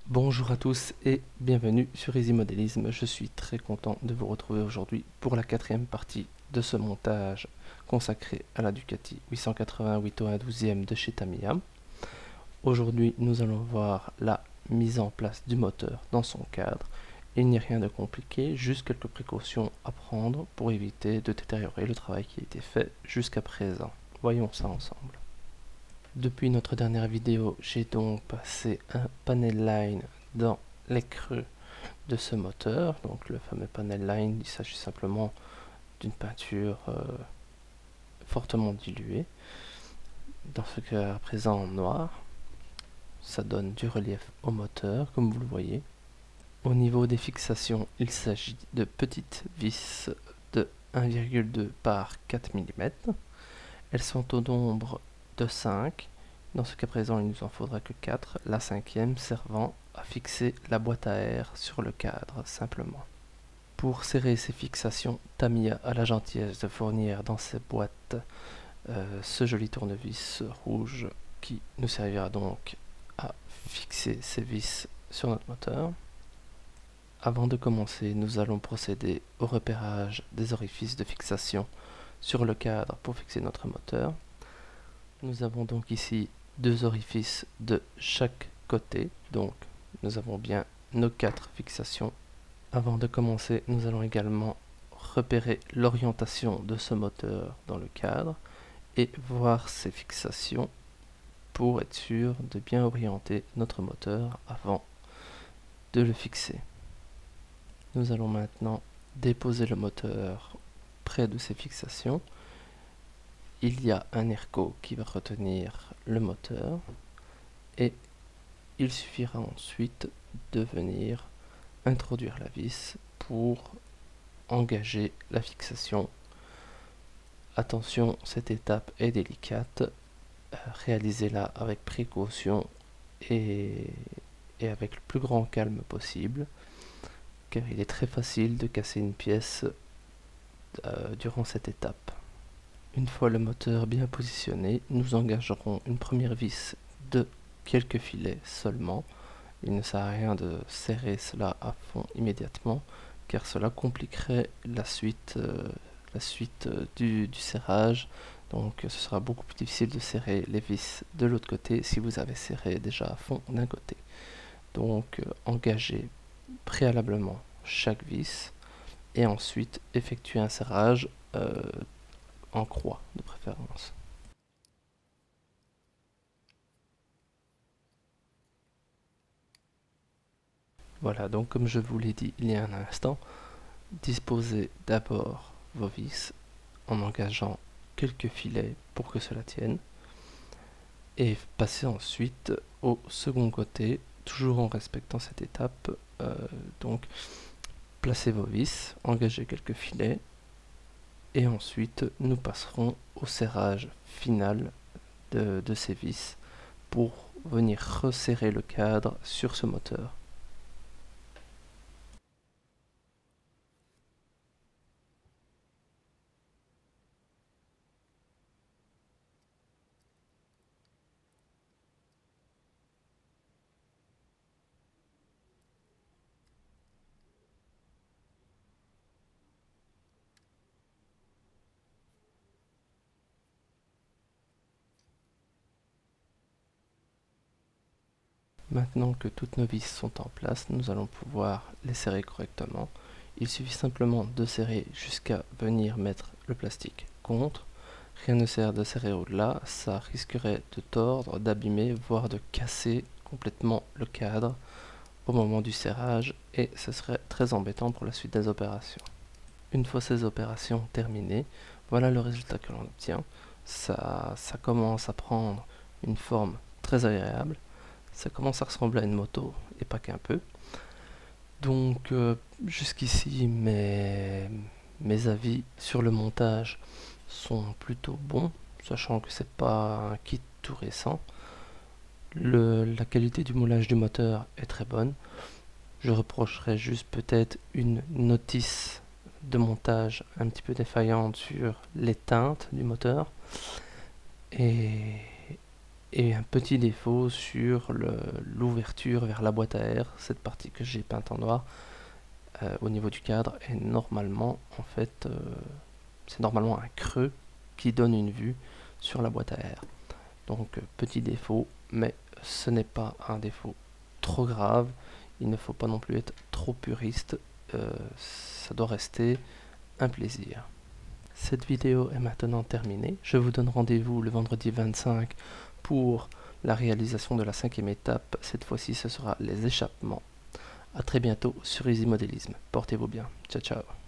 Bonjour à tous et bienvenue sur Easy Modélisme. Je suis très content de vous retrouver aujourd'hui pour la quatrième partie de ce montage consacré à la Ducati 880 8/12e de chez Tamiya. Aujourd'hui, nous allons voir la mise en place du moteur dans son cadre. Il n'y a rien de compliqué, juste quelques précautions à prendre pour éviter de détériorer le travail qui a été fait jusqu'à présent. Voyons ça ensemble. Depuis notre dernière vidéo, j'ai donc passé un panel line dans les creux de ce moteur. Donc le fameux panel line, il s'agit simplement d'une peinture fortement diluée. Dans ce cas présent en noir, ça donne du relief au moteur, comme vous le voyez. Au niveau des fixations, il s'agit de petites vis de 1,2 par 4 mm. Elles sont au nombre de 5. Dans ce cas présent, il nous en faudra que 4, la cinquième servant à fixer la boîte à air sur le cadre, simplement. Pour serrer ces fixations, Tamiya a la gentillesse de fournir dans ces boîtes ce joli tournevis rouge qui nous servira donc à fixer ces vis sur notre moteur. Avant de commencer, nous allons procéder au repérage des orifices de fixation sur le cadre pour fixer notre moteur. Nous avons donc ici deux orifices de chaque côté, donc nous avons bien nos 4 fixations. Avant de commencer, nous allons également repérer l'orientation de ce moteur dans le cadre et voir ces fixations pour être sûr de bien orienter notre moteur avant de le fixer. Nous allons maintenant déposer le moteur près de ces fixations. Il y a un ERCO qui va retenir le moteur et il suffira ensuite de venir introduire la vis pour engager la fixation. Attention, cette étape est délicate, réalisez-la avec précaution et avec le plus grand calme possible, car il est très facile de casser une pièce durant cette étape. Une fois le moteur bien positionné, nous engagerons une première vis de quelques filets seulement. Il ne sert à rien de serrer cela à fond immédiatement, car cela compliquerait la suite du serrage. Donc ce sera beaucoup plus difficile de serrer les vis de l'autre côté si vous avez serré déjà à fond d'un côté. Donc engagez préalablement chaque vis et ensuite effectuez un serrage en croix de préférence. Voilà, donc comme je vous l'ai dit il y a un instant, disposez d'abord vos vis en engageant quelques filets pour que cela tienne et passez ensuite au second côté, toujours en respectant cette étape. Donc placez vos vis, engagez quelques filets et ensuite nous passerons au serrage final de ces vis pour venir resserrer le cadre sur ce moteur. Maintenant que toutes nos vis sont en place, nous allons pouvoir les serrer correctement. Il suffit simplement de serrer jusqu'à venir mettre le plastique contre. Rien ne sert de serrer au-delà, ça risquerait de tordre, d'abîmer, voire de casser complètement le cadre au moment du serrage et ce serait très embêtant pour la suite des opérations. Une fois ces opérations terminées, voilà le résultat que l'on obtient. Ça commence à prendre une forme très agréable. Ça commence à ressembler à une moto, et pas qu'un peu. Donc jusqu'ici, mes avis sur le montage sont plutôt bons, sachant que c'est pas un kit tout récent. La qualité du moulage du moteur est très bonne. Je reprocherais juste peut-être une notice de montage un petit peu défaillante sur les teintes du moteur. Et Et un petit défaut sur l'ouverture vers la boîte à air, cette partie que j'ai peinte en noir, au niveau du cadre, est normalement, en fait, c'est normalement un creux qui donne une vue sur la boîte à air. Donc petit défaut, mais ce n'est pas un défaut trop grave. Il ne faut pas non plus être trop puriste. Ça doit rester un plaisir. Cette vidéo est maintenant terminée. Je vous donne rendez-vous le vendredi 25 pour la réalisation de la 5e étape. Cette fois-ci, ce sera les échappements. A très bientôt sur Easy Modélisme. Portez-vous bien. Ciao, ciao.